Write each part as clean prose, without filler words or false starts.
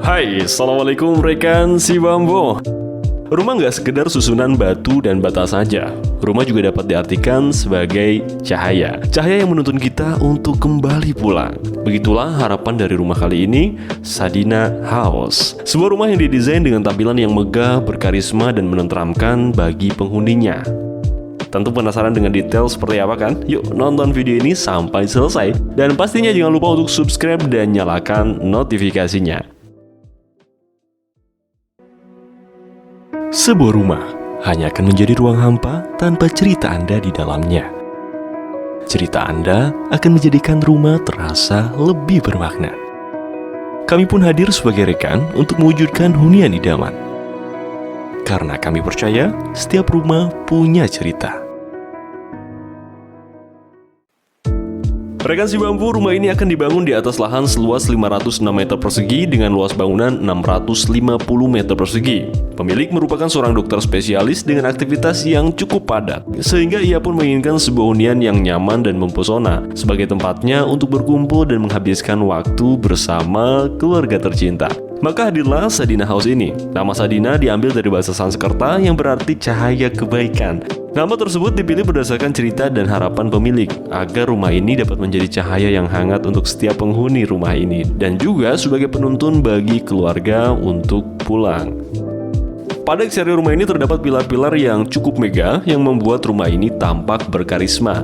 Hai, Assalamualaikum rekan si Bambo. Rumah nggak sekedar susunan batu dan bata saja. Rumah juga dapat diartikan sebagai cahaya. Cahaya yang menuntun kita untuk kembali pulang. Begitulah harapan dari rumah kali ini, Sadina House. Sebuah rumah yang didesain dengan tampilan yang megah, berkarisma, dan menenteramkan bagi penghuninya. Tentu penasaran dengan detail seperti apa kan? Yuk nonton video ini sampai selesai. Dan pastinya jangan lupa untuk subscribe dan nyalakan notifikasinya. Sebuah rumah hanya akan menjadi ruang hampa tanpa cerita Anda di dalamnya. Cerita Anda akan menjadikan rumah terasa lebih bermakna. Kami pun hadir sebagai rekan untuk mewujudkan hunian idaman. Karena kami percaya setiap rumah punya cerita. Rekan si Bambu, rumah ini akan dibangun di atas lahan seluas 506 meter persegi dengan luas bangunan 650 meter persegi. Pemilik merupakan seorang dokter spesialis dengan aktivitas yang cukup padat, sehingga ia pun menginginkan sebuah hunian yang nyaman dan mempesona sebagai tempatnya untuk berkumpul dan menghabiskan waktu bersama keluarga tercinta. Maka hadirlah Sadina House ini. Nama Sadina diambil dari bahasa Sanskerta yang berarti cahaya kebaikan. Nama tersebut dipilih berdasarkan cerita dan harapan pemilik agar rumah ini dapat menjadi cahaya yang hangat untuk setiap penghuni rumah ini dan juga sebagai penuntun bagi keluarga untuk pulang. Pada eksterior rumah ini terdapat pilar-pilar yang cukup megah yang membuat rumah ini tampak berkarisma.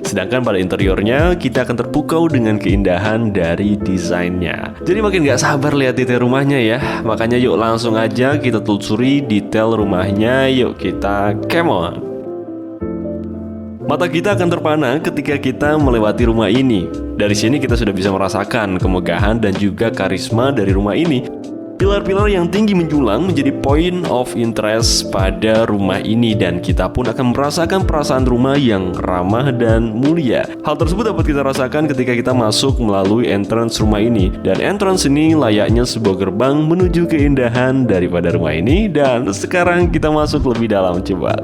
Sedangkan pada interiornya, kita akan terpukau dengan keindahan dari desainnya. Jadi makin gak sabar lihat detail rumahnya ya. Makanya yuk langsung aja kita telusuri detail rumahnya. Yuk kita come on. Mata kita akan terpana ketika kita melewati rumah ini. Dari sini kita sudah bisa merasakan kemegahan dan juga karisma dari rumah ini. Pilar-pilar yang tinggi menjulang menjadi point of interest pada rumah ini dan kita pun akan merasakan perasaan rumah yang ramah dan mulia. Hal tersebut dapat kita rasakan ketika kita masuk melalui entrance rumah ini. Dan entrance ini layaknya sebuah gerbang menuju keindahan daripada rumah ini. Dan sekarang kita masuk lebih dalam, coba.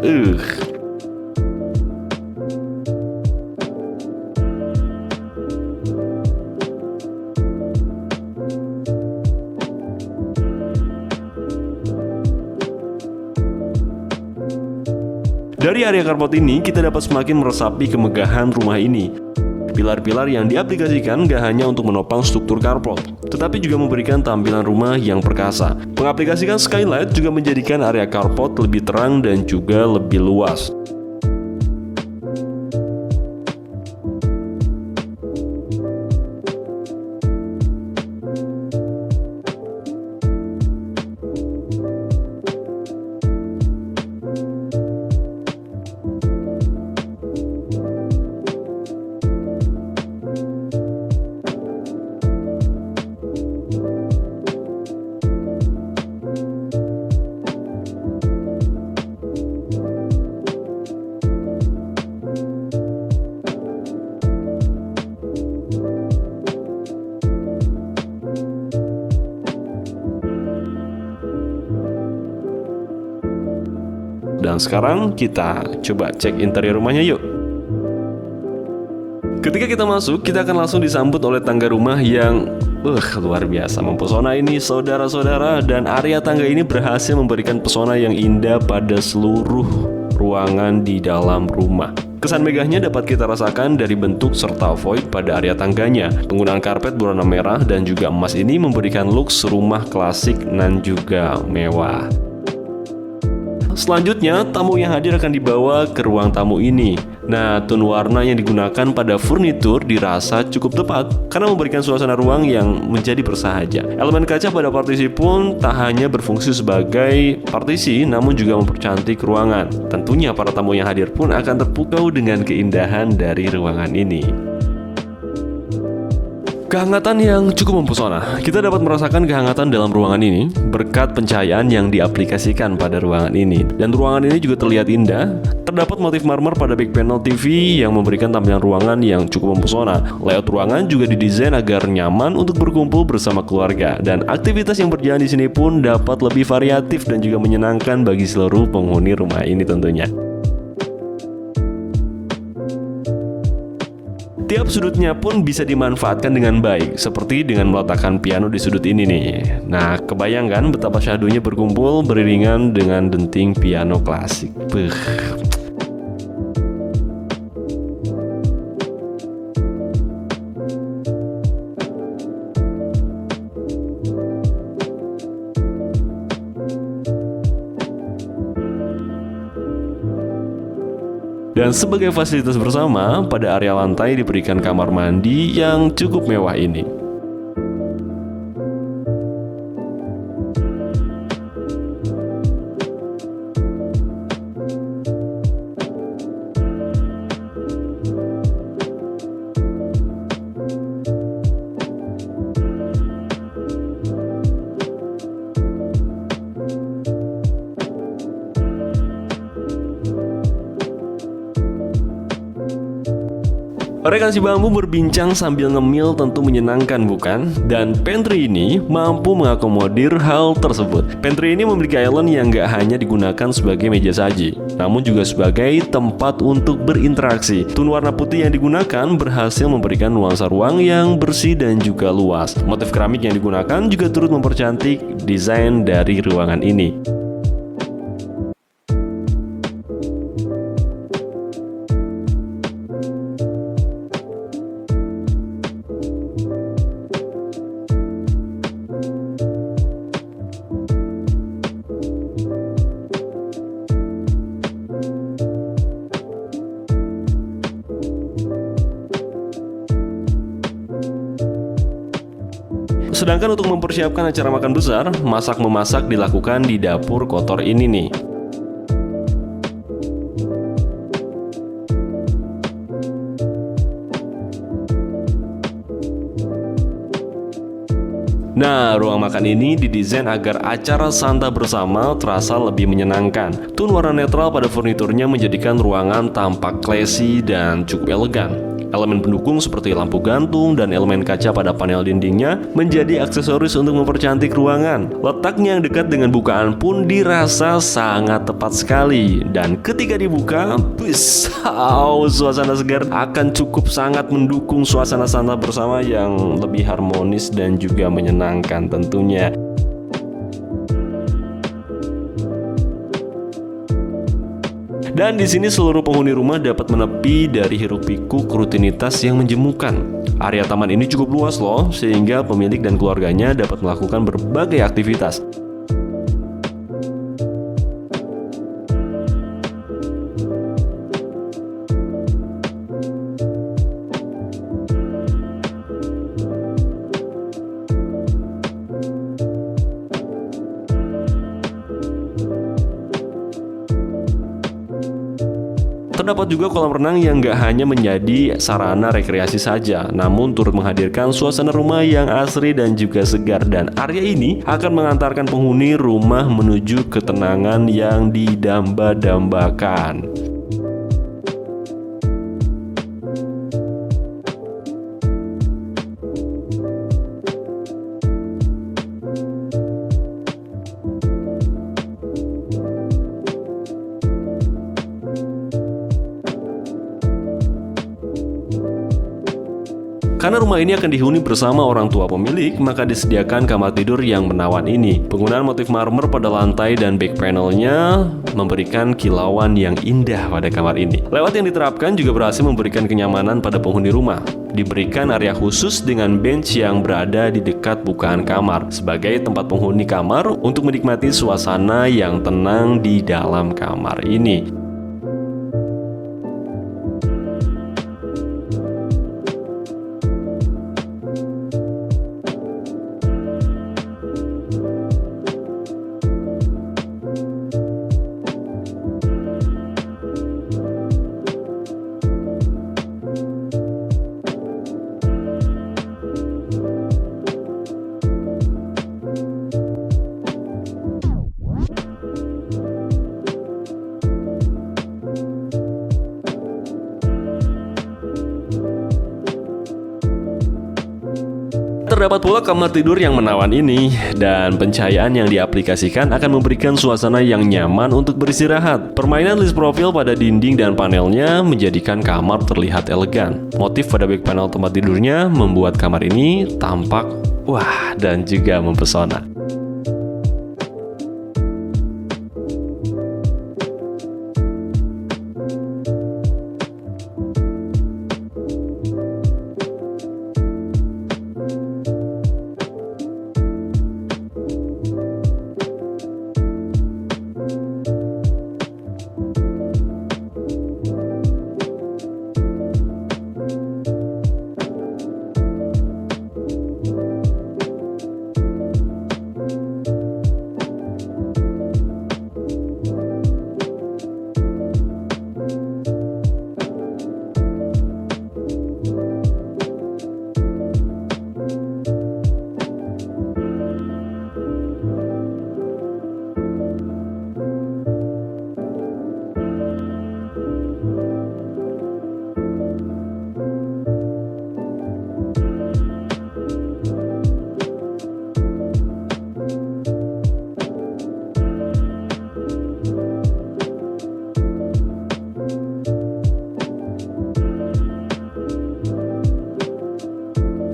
Dari area carport ini, kita dapat semakin meresapi kemegahan rumah ini. Pilar-pilar yang diaplikasikan gak hanya untuk menopang struktur carport, tetapi juga memberikan tampilan rumah yang perkasa. Mengaplikasikan skylight juga menjadikan area carport lebih terang dan juga lebih luas. Dan sekarang kita coba cek interior rumahnya yuk. Ketika kita masuk, kita akan langsung disambut oleh tangga rumah yang luar biasa mempesona ini saudara-saudara. Dan area tangga ini berhasil memberikan pesona yang indah pada seluruh ruangan di dalam rumah. Kesan megahnya dapat kita rasakan dari bentuk serta void pada area tangganya. Penggunaan karpet berwarna merah dan juga emas ini memberikan looks rumah klasik dan juga mewah. Selanjutnya, tamu yang hadir akan dibawa ke ruang tamu ini. Nah, tone warna yang digunakan pada furnitur dirasa cukup tepat karena memberikan suasana ruang yang menjadi bersahaja. Elemen kaca pada partisi pun tak hanya berfungsi sebagai partisi, namun juga mempercantik ruangan. Tentunya para tamu yang hadir pun akan terpukau dengan keindahan dari ruangan ini. Kehangatan yang cukup mempesona. Kita dapat merasakan kehangatan dalam ruangan ini berkat pencahayaan yang diaplikasikan pada ruangan ini. Dan ruangan ini juga terlihat indah. Terdapat motif marmer pada back panel TV yang memberikan tampilan ruangan yang cukup mempesona. Layout ruangan juga didesain agar nyaman untuk berkumpul bersama keluarga. Dan aktivitas yang berjalan di sini pun dapat lebih variatif dan juga menyenangkan bagi seluruh penghuni rumah ini tentunya. Tiap sudutnya pun bisa dimanfaatkan dengan baik, seperti dengan meletakkan piano di sudut ini nih. Nah, kebayangkan betapa syahdunya berkumpul beriringan dengan denting piano klasik. Beuh. Dan sebagai fasilitas bersama, pada area lantai diberikan kamar mandi yang cukup mewah ini. Rekan si bambu berbincang sambil ngemil tentu menyenangkan bukan? Dan pantry ini mampu mengakomodir hal tersebut. Pantry ini memiliki island yang gak hanya digunakan sebagai meja saji, namun juga sebagai tempat untuk berinteraksi. Tone warna putih yang digunakan berhasil memberikan nuansa ruang yang bersih dan juga luas. Motif keramik yang digunakan juga turut mempercantik desain dari ruangan ini. Sedangkan untuk mempersiapkan acara makan besar, masak-memasak dilakukan di dapur kotor ini nih. Nah, ruang makan ini didesain agar acara santap bersama terasa lebih menyenangkan. Tone warna netral pada furniturnya menjadikan ruangan tampak classy dan cukup elegan. Elemen pendukung seperti lampu gantung dan elemen kaca pada panel dindingnya menjadi aksesoris untuk mempercantik ruangan. Letaknya yang dekat dengan bukaan pun dirasa sangat tepat sekali. Dan ketika dibuka, suasana segar akan cukup sangat mendukung suasana santap bersama yang lebih harmonis dan juga menyenangkan tentunya. Dan di sini seluruh penghuni rumah dapat menepi dari hiruk-pikuk rutinitas yang menjemukan. Area taman ini cukup luas loh, sehingga pemilik dan keluarganya dapat melakukan berbagai aktivitas. Terdapat juga kolam renang yang gak hanya menjadi sarana rekreasi saja, namun turut menghadirkan suasana rumah yang asri dan juga segar. Dan area ini akan mengantarkan penghuni rumah menuju ketenangan yang didamba-dambakan. Karena rumah ini akan dihuni bersama orang tua pemilik, maka disediakan kamar tidur yang menawan ini. Penggunaan motif marmer pada lantai dan back panelnya memberikan kilauan yang indah pada kamar ini. Lewat yang diterapkan juga berhasil memberikan kenyamanan pada penghuni rumah. Diberikan area khusus dengan bench yang berada di dekat bukaan kamar sebagai tempat penghuni kamar untuk menikmati suasana yang tenang di dalam kamar ini. Terdapat pula kamar tidur yang menawan ini, dan pencahayaan yang diaplikasikan akan memberikan suasana yang nyaman untuk beristirahat. Permainan list profil pada dinding dan panelnya menjadikan kamar terlihat elegan. Motif pada back panel tempat tidurnya membuat kamar ini tampak wah dan juga mempesona.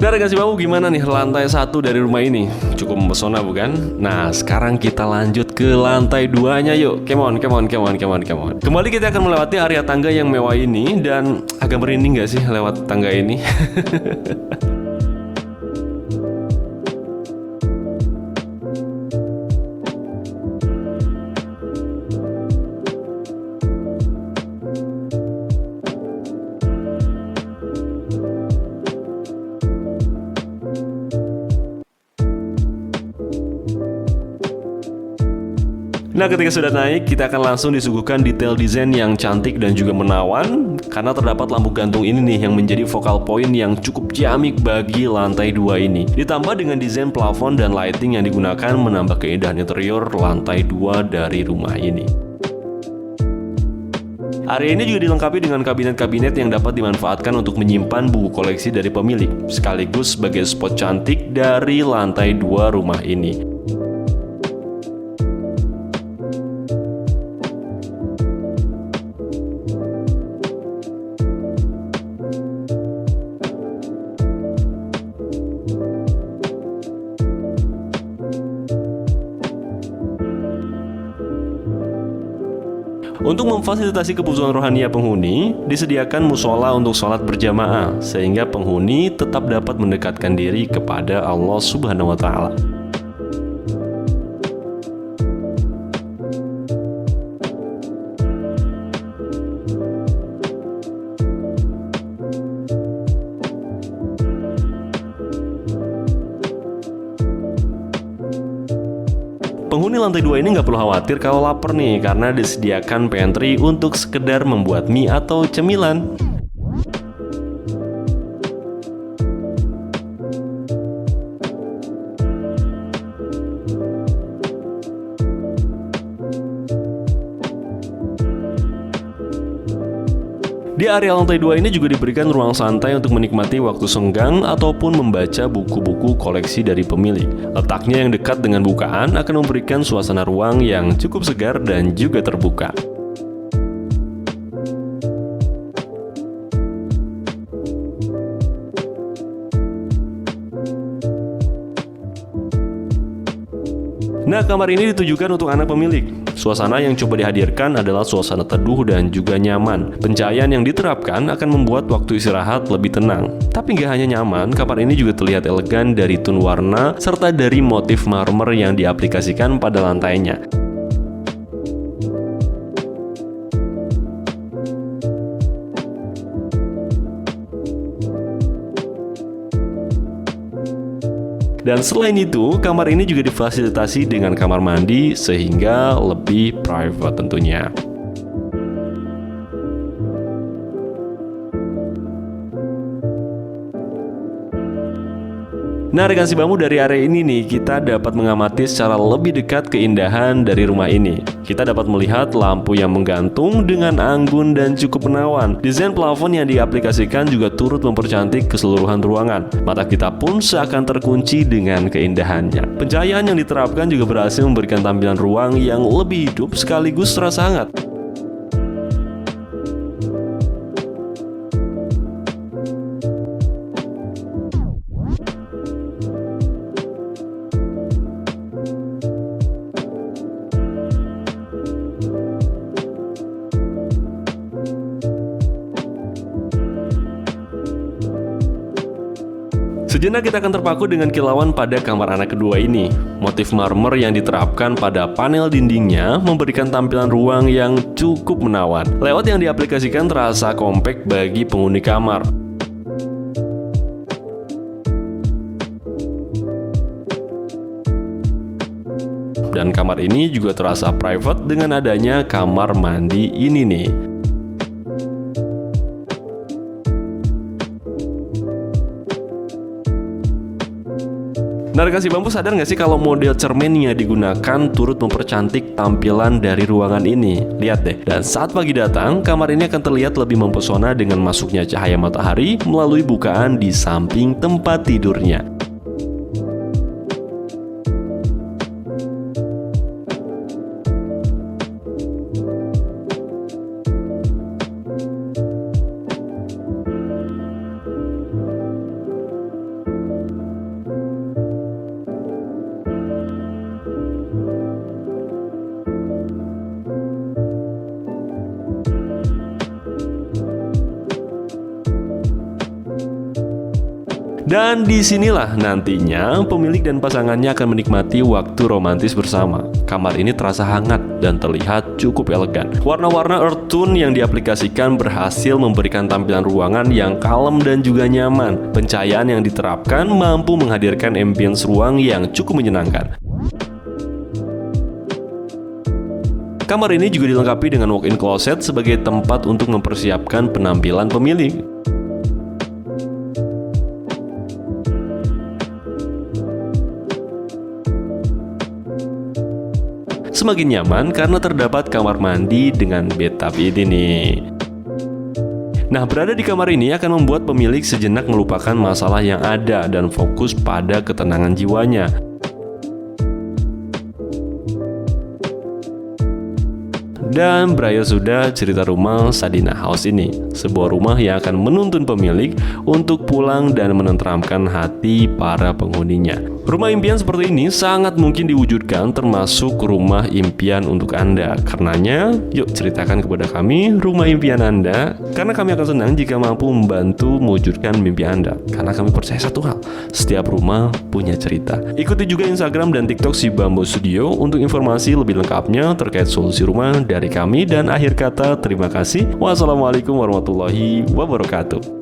Nah, kasih bambu gimana nih lantai 1 dari rumah ini? Cukup mempesona bukan? Nah, sekarang kita lanjut ke lantai 2-nya yuk. Come on. Kembali kita akan melewati area tangga yang mewah ini, dan agak merinding gak sih lewat tangga ini? Nah, ketika sudah naik, kita akan langsung disuguhkan detail desain yang cantik dan juga menawan, karena terdapat lampu gantung ini nih yang menjadi focal point yang cukup ciamik bagi lantai 2 ini. Ditambah dengan desain plafon dan lighting yang digunakan menambah keindahan interior lantai 2 dari rumah ini. Area ini juga dilengkapi dengan kabinet-kabinet yang dapat dimanfaatkan untuk menyimpan buku koleksi dari pemilik, sekaligus sebagai spot cantik dari lantai 2 rumah ini. Untuk memfasilitasi kebutuhan rohania penghuni, disediakan musola untuk sholat berjamaah, sehingga penghuni tetap dapat mendekatkan diri kepada Allah Subhanahu wa Ta'ala. Penghuni lantai 2 ini nggak perlu khawatir kalau lapar nih, karena disediakan pantry untuk sekedar membuat mie atau cemilan. Di area lantai 2 ini juga diberikan ruang santai untuk menikmati waktu senggang ataupun membaca buku-buku koleksi dari pemilik. Letaknya yang dekat dengan bukaan akan memberikan suasana ruang yang cukup segar dan juga terbuka. Nah, kamar ini ditujukan untuk anak pemilik. Suasana yang coba dihadirkan adalah suasana teduh dan juga nyaman. Pencahayaan yang diterapkan akan membuat waktu istirahat lebih tenang. Tapi nggak hanya nyaman, kamar ini juga terlihat elegan dari tone warna serta dari motif marmer yang diaplikasikan pada lantainya. Dan selain itu, kamar ini juga difasilitasi dengan kamar mandi sehingga lebih private tentunya. Nah, rekan si bambu, dari area ini nih kita dapat mengamati secara lebih dekat keindahan dari rumah ini. Kita dapat melihat lampu yang menggantung dengan anggun dan cukup menawan. Desain plafon yang diaplikasikan juga turut mempercantik keseluruhan ruangan. Mata kita pun seakan terkunci dengan keindahannya. Pencahayaan yang diterapkan juga berhasil memberikan tampilan ruang yang lebih hidup sekaligus terasa hangat. Sejenak kita akan terpaku dengan kilauan pada kamar anak kedua ini. Motif marmer yang diterapkan pada panel dindingnya memberikan tampilan ruang yang cukup menawan. Layout yang diaplikasikan terasa kompak bagi penghuni kamar. Dan kamar ini juga terasa private dengan adanya kamar mandi ini nih. Nah, rekan si bambu, sadar nggak sih kalau model cermin yang digunakan turut mempercantik tampilan dari ruangan ini? Lihat deh, dan saat pagi datang, kamar ini akan terlihat lebih mempesona dengan masuknya cahaya matahari melalui bukaan di samping tempat tidurnya. Dan disinilah nantinya pemilik dan pasangannya akan menikmati waktu romantis bersama. Kamar ini terasa hangat dan terlihat cukup elegan. Warna-warna earth tone yang diaplikasikan berhasil memberikan tampilan ruangan yang kalem dan juga nyaman. Pencahayaan yang diterapkan mampu menghadirkan ambience ruang yang cukup menyenangkan. Kamar ini juga dilengkapi dengan walk-in closet sebagai tempat untuk mempersiapkan penampilan pemilik. Semakin nyaman karena terdapat kamar mandi dengan bathtub ini nih. Nah, berada di kamar ini akan membuat pemilik sejenak melupakan masalah yang ada dan fokus pada ketenangan jiwanya. Dan berakhir sudah cerita rumah Sadina House ini, sebuah rumah yang akan menuntun pemilik untuk pulang dan menenteramkan hati para penghuninya. Rumah impian seperti ini sangat mungkin diwujudkan, termasuk rumah impian untuk Anda. Karenanya, yuk ceritakan kepada kami rumah impian Anda, karena kami akan senang jika mampu membantu mewujudkan mimpi Anda. Karena kami percaya satu hal, setiap rumah punya cerita. Ikuti juga Instagram dan TikTok si Bambu Studio untuk informasi lebih lengkapnya terkait solusi rumah dari kami. Dan akhir kata, terima kasih. Wassalamualaikum warahmatullahi wabarakatuh.